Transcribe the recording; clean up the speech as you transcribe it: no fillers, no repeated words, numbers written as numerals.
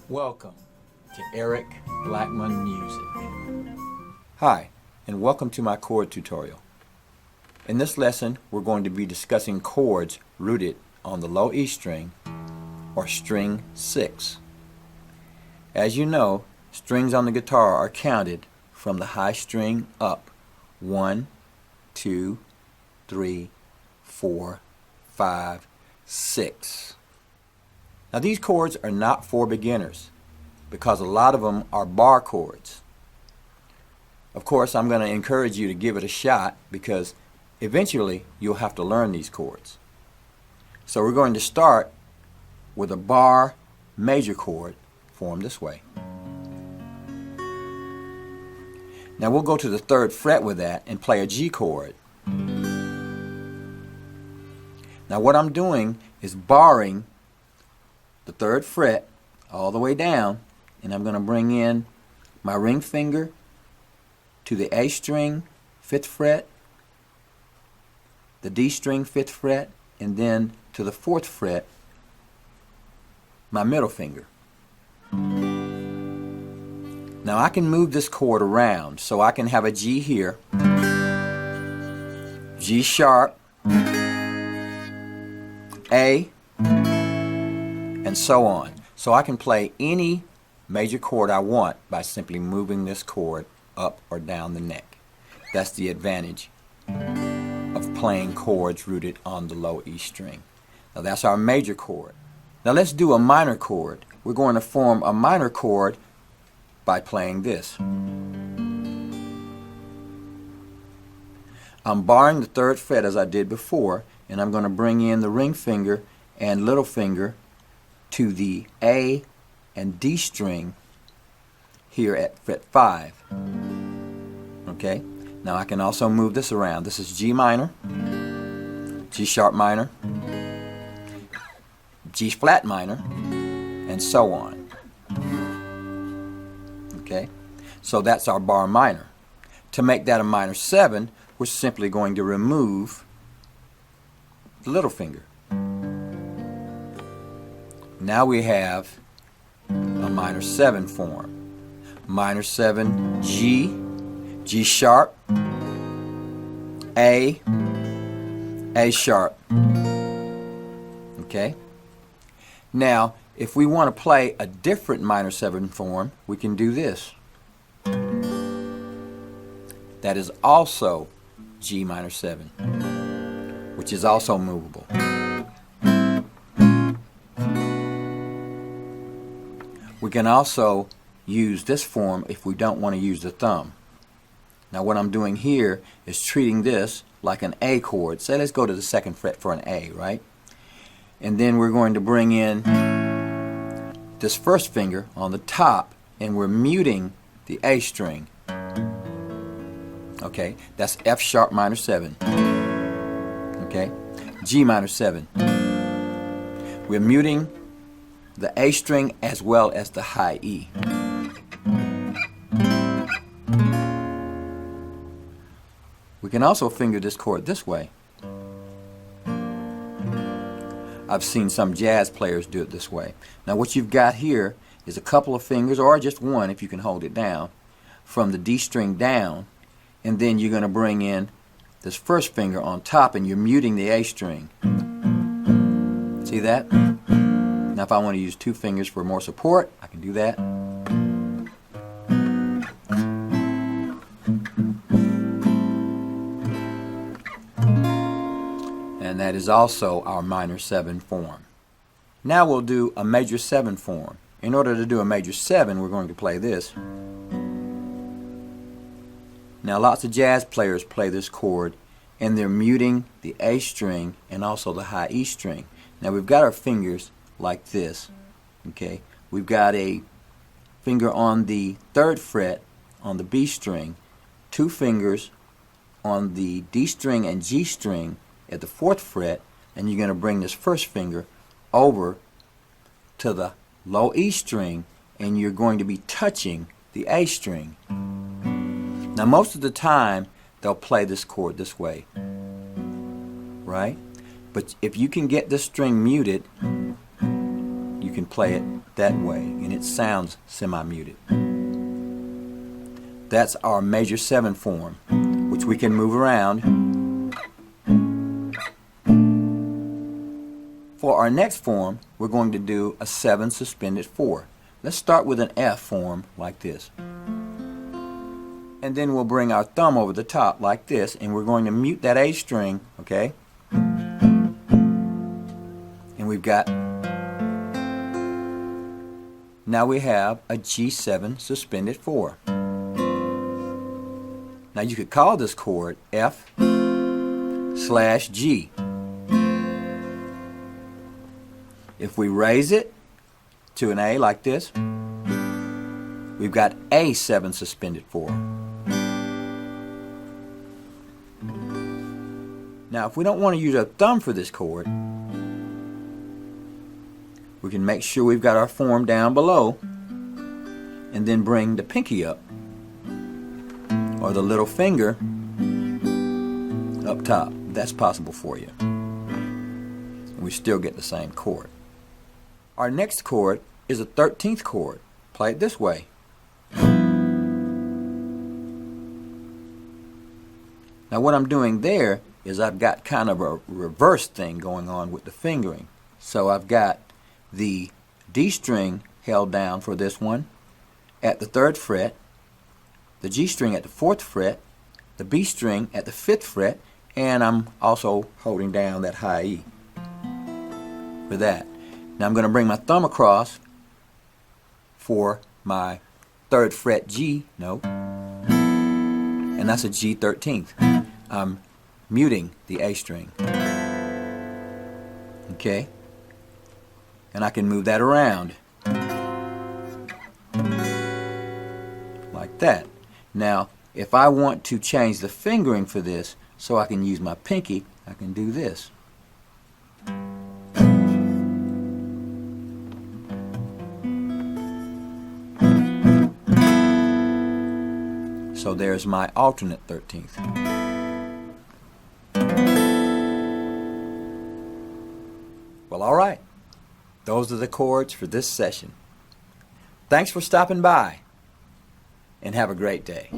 Welcome to Eric Blackmon Music. Hi, and welcome to my chord tutorial. In this lesson, we're going to be discussing chords rooted on the low E string or string 6. As you know, strings on the guitar are counted from the high string up. 1, 2, 3, 4, 5, 6. Now these chords are not for beginners because a lot of them are bar chords. Of course, I'm going to encourage you to give it a shot because eventually you'll have to learn these chords. So we're going to start with a bar major chord formed this way. Now we'll go to the 3rd fret with that and play a G chord. Now what I'm doing is barring the 3rd fret all the way down, and I'm going to bring in my ring finger to the A string 5th fret, the D string 5th fret, and then to the 4th fret my middle finger. Now I can move this chord around, so I can have a G here, G sharp, A, and so on. So I can play any major chord I want by simply moving this chord up or down the neck. That's the advantage of playing chords rooted on the low E string. Now that's our major chord. Now let's do a minor chord. We're going to form a minor chord by playing this. I'm barring the 3rd fret as I did before, and I'm going to bring in the ring finger and little finger to the A and D string here at fret 5. Okay? Now I can also move this around. This is G minor, G sharp minor, G flat minor, and so on. Okay? So that's our bar minor. To make that a minor 7, we're simply going to remove the little finger. Now we have a minor 7 form. Minor 7, G, G sharp, A sharp. Okay? Now, if we want to play a different minor 7 form, we can do this. That is also G minor 7, which is also movable. We can also use this form if we don't want to use the thumb. Now what I'm doing here is treating this like an A chord. Say let's go to the 2nd fret for an A, right? And then we're going to bring in this 1st finger on the top, and we're muting the A string. Okay, that's F sharp minor 7. Okay, G minor 7. We're muting the A string as well as the high E. We can also finger this chord this way. I've seen some jazz players do it this way. Now what you've got here is a couple of fingers, or just one if you can hold it down, from the D string down, and then you're going to bring in this 1st finger on top and you're muting the A string. See that? Now if I want to use 2 fingers for more support, I can do that. And that is also our minor 7 form. Now we'll do a major 7 form. In order to do a major 7, we're going to play this. Now lots of jazz players play this chord, and they're muting the A string and also the high E string. Now we've got our fingers like this. Okay, we've got a finger on the 3rd fret on the B string, 2 fingers on the D string and G string at the 4th fret, and you're going to bring this 1st finger over to the low E string, and you're going to be touching the A string. Now most of the time they'll play this chord this way, right? But if you can get this string muted, you can can play it that way, and it sounds semi-muted. That's our major 7 form, which we can move around. For our next form, we're going to do a 7 suspended 4. Let's start with an F form like this. And then we'll bring our thumb over the top like this, and we're going to mute that A string, okay? And we've got, now we have a G7 suspended 4. Now you could call this chord F/G. If we raise it to an A like this, we've got A7 suspended 4. Now if we don't want to use our thumb for this chord, we can make sure we've got our form down below and then bring the pinky up or the little finger up top. That's possible for you. And we still get the same chord. Our next chord is a 13th chord. Play it this way. Now what I'm doing there is I've got kind of a reverse thing going on with the fingering. So I've got the D string held down for this one at the 3rd fret, the G string at the 4th fret, the B string at the 5th fret, and I'm also holding down that high E for that. Now I'm going to bring my thumb across for my 3rd fret G note, and that's a G13th. I'm muting the A string. Okay? And I can move that around like that. Now, if I want to change the fingering for this so I can use my pinky, I can do this. So there's my alternate 13th. Well, all right. Those are the chords for this session. Thanks for stopping by, and have a great day.